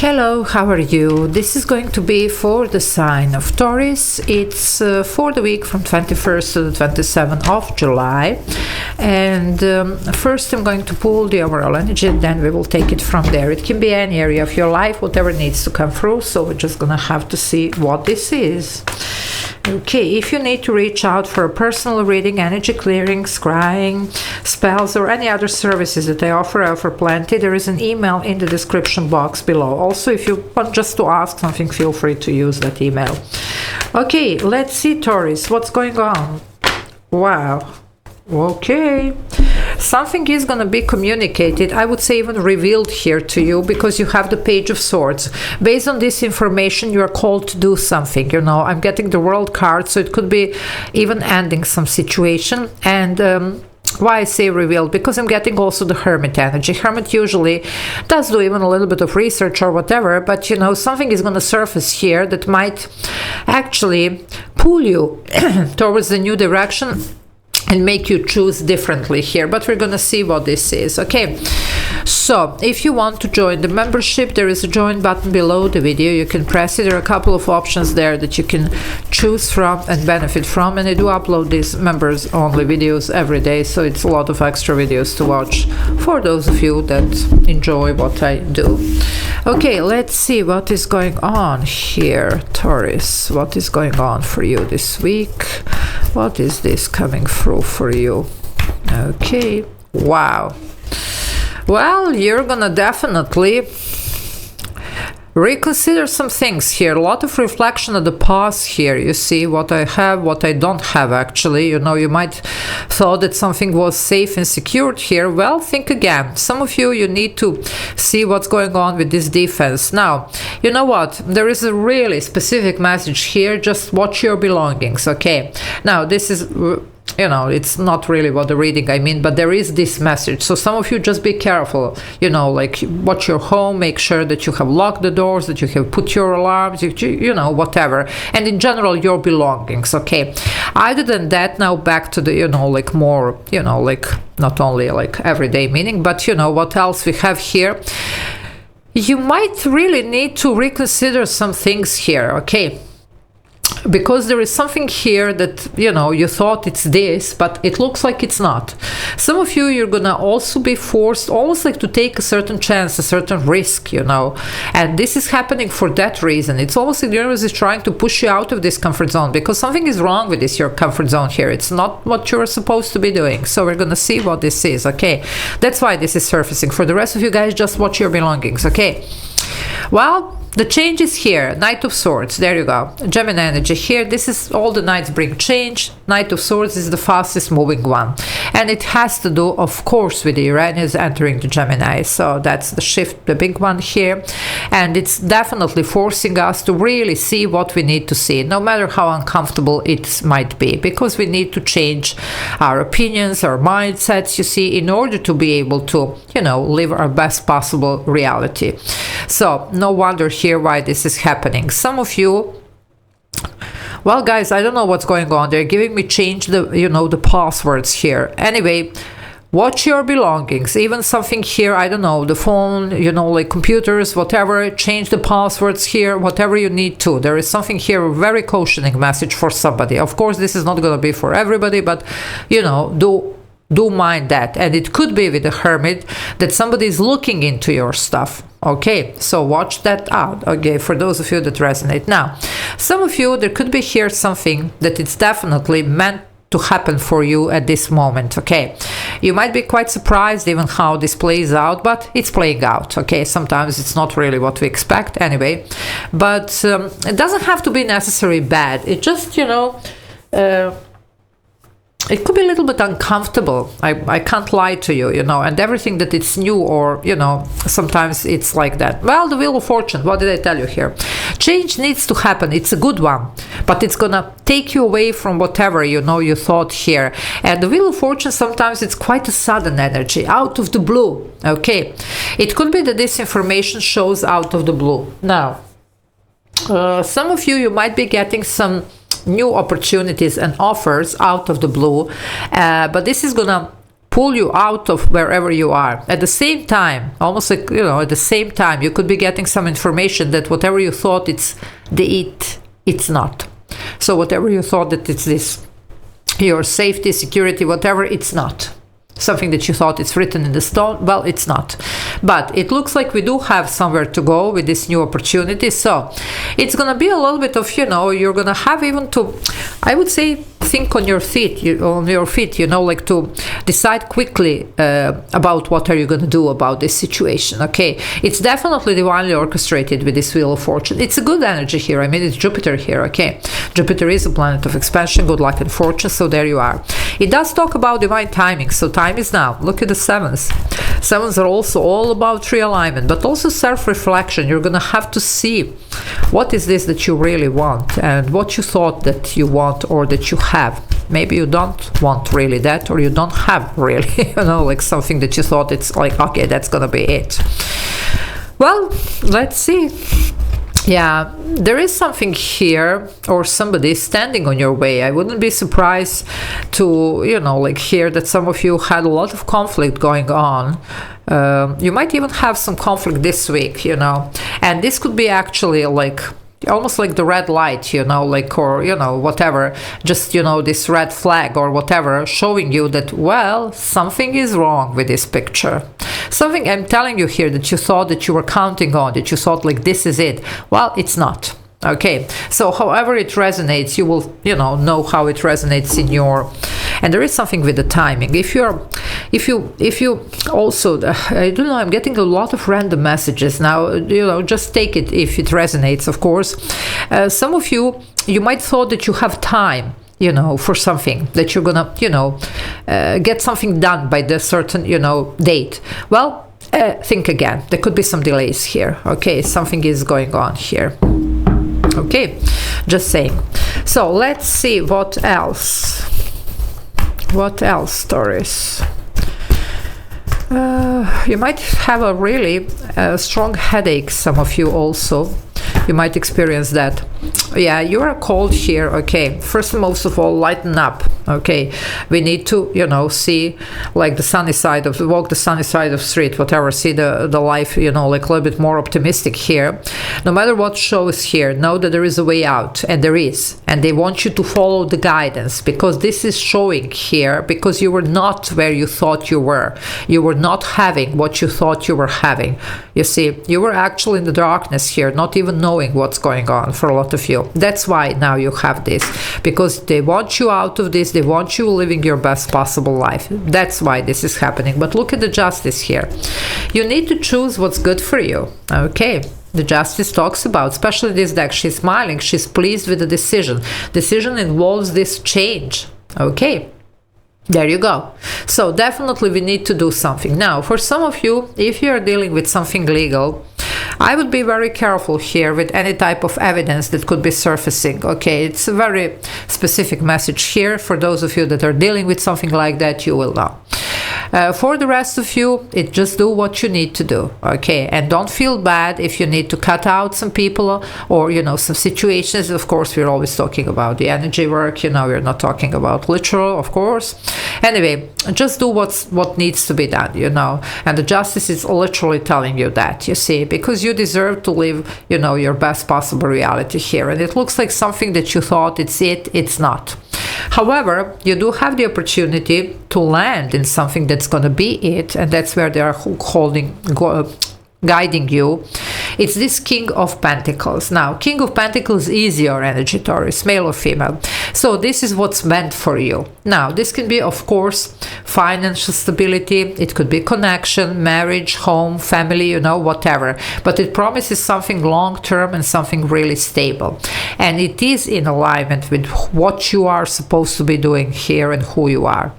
Hello, how are you? This is going to be for the sign of Taurus. It's for the week from 21st to the 27th of July. And first I'm going to pull the overall energy, and then we will take it from there. It can be any area of your life, whatever needs to come through. So we're just gonna have to see what this is. Okay, if you need to reach out for a personal reading, energy clearing, scrying, spells, or any other services that I offer plenty, there is an email in the description box below. Also, if you want just to ask something, feel free to use that email. Okay, let's see, Taurus, what's going on? Wow. Okay, something is going to be communicated, I would say even revealed here to you, because you have the Page of Swords. Based on this information, you are called to do something, you know. I'm getting the World card, so it could be even ending some situation. And why I say revealed? Because I'm getting also the Hermit energy. Hermit usually does do even a little bit of research or whatever, but you know, something is going to surface here that might actually pull you towards the new direction and make you choose differently here. But we're gonna see what this is. Okay, so if you want to join the membership, there is a join button below the video. You can press it. There are a couple of options there that you can choose from and benefit from, and I do upload these members only videos every day, so it's a lot of extra videos to watch for those of you that enjoy what I do. Okay, let's see what is going on here, Taurus. What is going on for you this week? What is this coming through for you? Okay, wow. Well, you're gonna definitely reconsider some things here. A lot of reflection of the past here. You see what I have, what I don't have, actually. You know, you might thought that something was safe and secured here. Well, think again. Some of you need to see what's going on with this defense. Now, you know what? There is a really specific message here. Just watch your belongings, okay? Now, this is, you know, it's not really what the reading I mean, but there is this message. So some of you just be careful, you know, like watch your home, make sure that you have locked the doors, that you have put your alarms, you know, whatever. And in general, your belongings, okay? Other than that, now back to the, you know, like more, you know, like not only like everyday meaning, but you know, what else we have here? You might really need to reconsider some things here, okay? Because there is something here that, you know, you thought it's this, but it looks like it's not. Some of you, you're gonna also be forced almost like to take a certain chance, a certain risk, you know, and this is happening for that reason. It's almost like the universe is trying to push you out of this comfort zone, because something is wrong with this, your comfort zone here. It's not what you're supposed to be doing. So we're gonna see what this is, okay? That's why this is surfacing. For the rest of you guys, just watch your belongings, okay? Well, the change is here. Knight of Swords, there you go. Gemini energy here. This is all the knights bring change. Knight of Swords is the fastest moving one, and it has to do, of course, with the Uranus entering the Gemini. So that's the shift, the big one here, and it's definitely forcing us to really see what we need to see, no matter how uncomfortable it might be, because we need to change our opinions, our mindsets, you see, in order to be able to, you know, live our best possible reality. So no wonder here why this is happening. Some of you, well guys, I don't know what's going on. They're giving me change the, you know, the passwords here. Anyway, watch your belongings. Even something here, I don't know, the phone, you know, like computers, whatever, change the passwords here, whatever you need to. There is something here, a very cautioning message for somebody. Of course, this is not going to be for everybody, but you know, do mind that. And it could be with the Hermit that somebody is looking into your stuff. Okay, so watch that out, okay, for those of you that resonate. Now, some of you, there could be here something that it's definitely meant to happen for you at this moment, okay? You might be quite surprised even how this plays out, but it's playing out, okay? Sometimes it's not really what we expect anyway, but it doesn't have to be necessarily bad. It just, you know, it could be a little bit uncomfortable. I can't lie to you, you know, and everything that it's new, or, you know, sometimes it's like that. Well, the Wheel of Fortune, what did I tell you here? Change needs to happen. It's a good one, but it's gonna take you away from whatever, you know, you thought here. And the Wheel of Fortune, sometimes it's quite a sudden energy, out of the blue, okay? It could be that this information shows out of the blue. Now, some of you might be getting some new opportunities and offers out of the blue, but this is gonna pull you out of wherever you are. At the same time, almost like, you know, at the same time, you could be getting some information that whatever you thought it's it's not. So whatever you thought that it's this, your safety, security, whatever, it's not. Something that you thought it's written in the stone, well, it's not. But it looks like we do have somewhere to go with this new opportunity. So it's going to be a little bit of, you know, you're going to have even to, I would say, think on your feet, you know, like to decide quickly about what are you going to do about this situation. Okay, it's definitely divinely orchestrated with this Wheel of Fortune. It's a good energy here. I mean, it's Jupiter here. Okay, Jupiter is a planet of expansion, good luck and fortune. So there you are. It does talk about divine timing. So time is now. Look at the sevens. Sevens are also all about realignment, but also self-reflection. You're going to have to see what is this that you really want and what you thought that you want or that you have. Maybe you don't want really that, or you don't have really, you know, like something that you thought it's like, okay, that's going to be it. Well, let's see. Yeah, there is something here, or somebody standing on your way. I wouldn't be surprised to, you know, like hear that some of you had a lot of conflict going on. You might even have some conflict this week, you know, and this could be actually like almost like the red light, you know, like, or, you know, whatever, just, you know, this red flag or whatever, showing you that, well, something is wrong with this picture. Something I'm telling you here that you thought that you were counting on, that you thought like this is it. Well, it's not. Okay, so however it resonates, you will, you know how it resonates in your, and there is something with the timing. If you also, I don't know, I'm getting a lot of random messages now, you know, just take it if it resonates, of course. Some of you might thought that you have time, you know, for something, that you're gonna, you know, get something done by the certain, you know, date. Well, think again, there could be some delays here. Okay, something is going on here. Okay, just saying. So let's see what else. What else, Taurus? You might have a really strong headache, some of you also. You might experience that. Yeah, you are called here. Okay, first and most of all, lighten up. Okay, we need to, you know, see like the sunny side of, walk the sunny side of the street, whatever, see the life, you know, like a little bit more optimistic here. No matter what shows here, know that there is a way out, and there is, and they want you to follow the guidance, because this is showing here, because you were not where you thought you were. You were not having what you thought you were having. You see, you were actually in the darkness here, not even knowing what's going on for a lot of you. That's why now you have this, because they want you out of this, they want you living your best possible life. That's why this is happening. But look at the justice here. You need to choose what's good for you. Okay, the justice talks about, especially this deck, she's smiling, she's pleased with the decision. Decision involves this change. Okay, there you go. So definitely we need to do something. Now, for some of you, if you are dealing with something legal, I would be very careful here with any type of evidence that could be surfacing. Okay, it's a very specific message here. For those of you that are dealing with something like that, you will know. For the rest of you, just do what you need to do, okay? And don't feel bad if you need to cut out some people or, you know, some situations. Of course, we're always talking about the energy work, you know, we're not talking about literal, of course. Anyway, just do what needs to be done, you know, and the justice is literally telling you that, you see, because you deserve to live, you know, your best possible reality here. And it looks like something that you thought it's not. However, you do have the opportunity to land in something that's going to be it, and that's where they are guiding you. It's this King of Pentacles. Now, King of Pentacles is your energy, Taurus, male or female. So this is what's meant for you. Now, this can be, of course, financial stability. It could be connection, marriage, home, family, you know, whatever. But it promises something long-term and something really stable. And it is in alignment with what you are supposed to be doing here and who you are.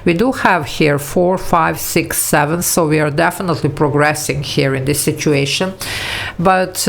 We do have here 4, 5, 6, 7, so we are definitely progressing here in this situation. But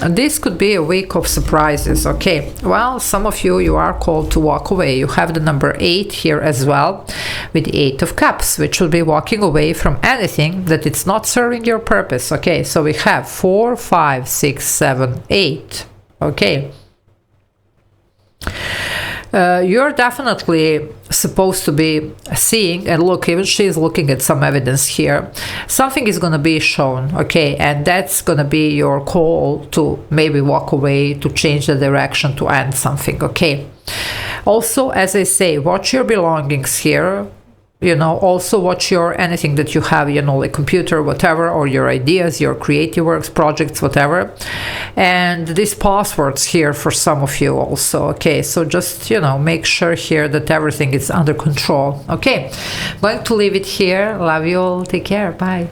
this could be a week of surprises. Okay, well, some of you are called to walk away. You have the number 8 here as well, with the 8 of Cups, which will be walking away from anything that it's not serving your purpose. Okay, so we have 4, 5, 6, 7, 8. Okay. you're definitely supposed to be seeing, and look, even she is looking at some evidence here. Something is going to be shown, okay, and that's going to be your call to maybe walk away, to change the direction, to end something, okay. Also, as I say, watch your belongings here. Also watch your anything that you have, like computer, whatever, or your ideas, your creative works, projects, whatever. And these passwords here for some of you also, okay. So just, make sure here that everything is under control, okay. I'm going to leave it here. Love you all. Take care. Bye.